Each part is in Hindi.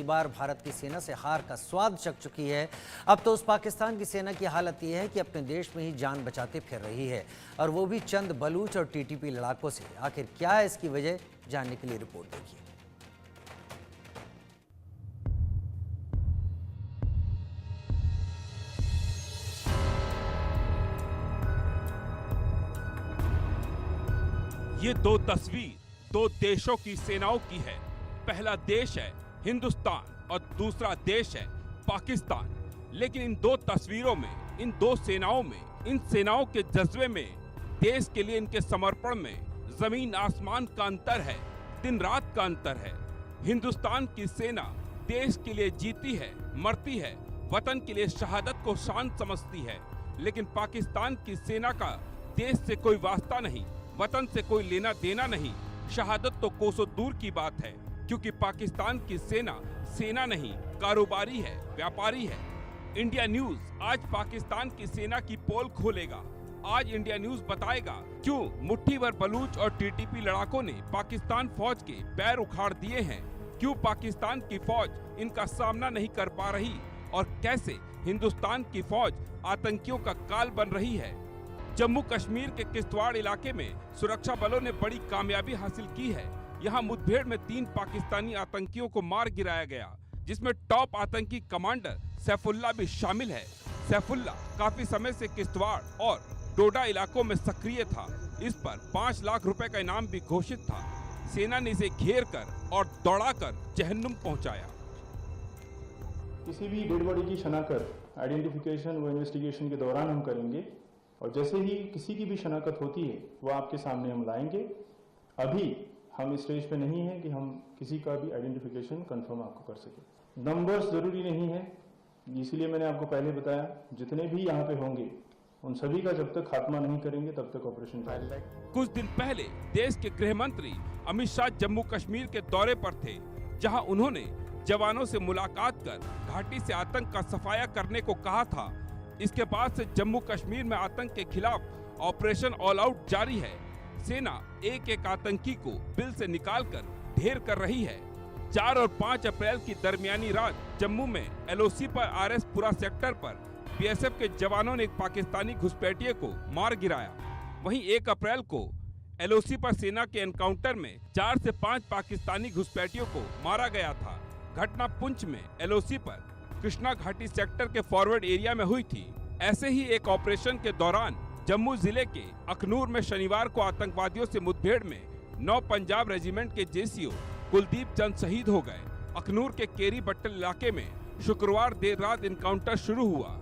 बार भारत की सेना से हार का स्वाद चख चुकी है। अब तो उस पाकिस्तान की सेना की हालत यह है कि अपने देश में ही जान बचाते फिर रही है, और वो भी चंद बलूच और टीटीपी लड़ाकों से। आखिर क्या है इसकी वजह, जानने के लिए रिपोर्ट देखिए। ये दो तस्वीर दो देशों की सेनाओं की है। पहला देश है हिंदुस्तान और दूसरा देश है पाकिस्तान। लेकिन इन दो तस्वीरों में, इन दो सेनाओं में, इन सेनाओं के जज्बे में, देश के लिए इनके समर्पण में जमीन आसमान का अंतर है, दिन रात का अंतर है। हिंदुस्तान की सेना देश के लिए जीती है, मरती है, वतन के लिए शहादत को शान समझती है। लेकिन पाकिस्तान की सेना का देश से कोई वास्ता नहीं, वतन से कोई लेना देना नहीं। शहादत तो कोसों दूर की बात है, क्योंकि पाकिस्तान की सेना सेना नहीं, कारोबारी है, व्यापारी है। इंडिया न्यूज आज पाकिस्तान की सेना की पोल खोलेगा। आज इंडिया न्यूज बताएगा क्यों मुट्ठी भर बलूच और टीटीपी लड़ाकों ने पाकिस्तान फौज के पैर उखाड़ दिए हैं, क्यों पाकिस्तान की फौज इनका सामना नहीं कर पा रही, और कैसे हिंदुस्तान की फौज आतंकियों का काल बन रही है। जम्मू कश्मीर के किश्तवाड़ इलाके में सुरक्षा बलों ने बड़ी कामयाबी हासिल की है। यहाँ मुठभेड़ में 3 पाकिस्तानी आतंकियों को मार गिराया गया, जिसमें टॉप आतंकी कमांडर सैफुल्ला भी शामिल है। सैफुल्ला काफी समय से किश्तवाड़ और डोडा इलाकों में सक्रिय था। इस पर 5 लाख रुपए का इनाम भी घोषित था। सेना ने इसे घेर कर और दौड़ाकर जहन्नुम पहुंचाया। किसी भी डेड बॉडी की शनाख्त आइडेंटिफिकेशन व इन्वेस्टिगेशन के दौरान हम करेंगे, और जैसे ही किसी की भी शनाख्त होती है वो आपके सामने हम लाएंगे। अभी हम इस स्टेज पे नहीं है कि हम किसी का भी आइडेंटिफिकेशन कंफर्म आपको कर सके। नंबर्स जरूरी नहीं है, इसीलिए मैंने आपको पहले बताया जितने भी यहाँ पे होंगे उन सभी का जब तक खात्मा नहीं करेंगे तब तक ऑपरेशन जारी। कुछ दिन पहले देश के गृह मंत्री अमित शाह जम्मू कश्मीर के दौरे पर थे, जहां उन्होंने जवानों से मुलाकात कर घाटी से आतंक का सफाया करने को कहा था। इसके बाद से जम्मू कश्मीर में आतंक के खिलाफ ऑपरेशन ऑल आउट जारी है। सेना एक एक आतंकी को बिल से निकालकर ढेर कर रही है। 4 और 5 अप्रैल की दरमियानी रात जम्मू में LOC पर RS पुरा सेक्टर पर BSF के जवानों ने एक पाकिस्तानी घुसपैठिए को मार गिराया। वहीं 1 अप्रैल को LOC पर सेना के एनकाउंटर में 4 से 5 पाकिस्तानी घुसपैठियों को मारा गया था। घटना पुंछ में LOC पर कृष्णा घाटी सेक्टर के फॉरवर्ड एरिया में हुई थी। ऐसे ही एक ऑपरेशन के दौरान जम्मू जिले के अखनूर में शनिवार को आतंकवादियों से मुठभेड़ में 9 पंजाब रेजिमेंट के JCO कुलदीप चंद शहीद हो गए। अखनूर के केरी बट्टल इलाके में शुक्रवार देर रात एनकाउंटर शुरू हुआ।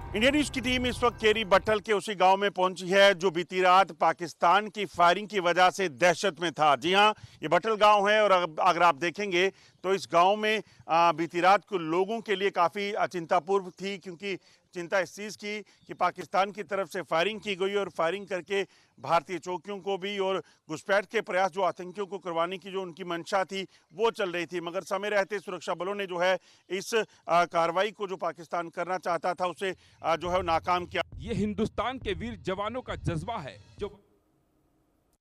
इंडिया न्यूज की टीम इस वक्त केरी बट्टल के उसी गांव में पहुंची है जो बीती रात पाकिस्तान की फायरिंग की वजह से दहशत में था। जी हां, ये बट्टल गांव है, और अगर आप देखेंगे तो इस गांव में बीती रात को लोगों के लिए काफ़ी चिंतापूर्व थी, क्योंकि चिंता इस चीज़ की कि पाकिस्तान की तरफ से फायरिंग की गई और फायरिंग करके भारतीय चौकियों को भी और घुसपैठ के प्रयास जो आतंकियों को करवाने की जो उनकी मंशा थी वो चल रही थी। मगर समय रहते सुरक्षा बलों ने जो है इस कार्रवाई को जो पाकिस्तान करना चाहता था उसे जो है नाकाम किया। ये हिंदुस्तान के वीर जवानों का जज्बा है जो।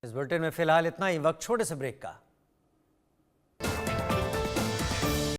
इस बुलेटिन में फिलहाल इतना ही। वक्त छोटे से ब्रेक का।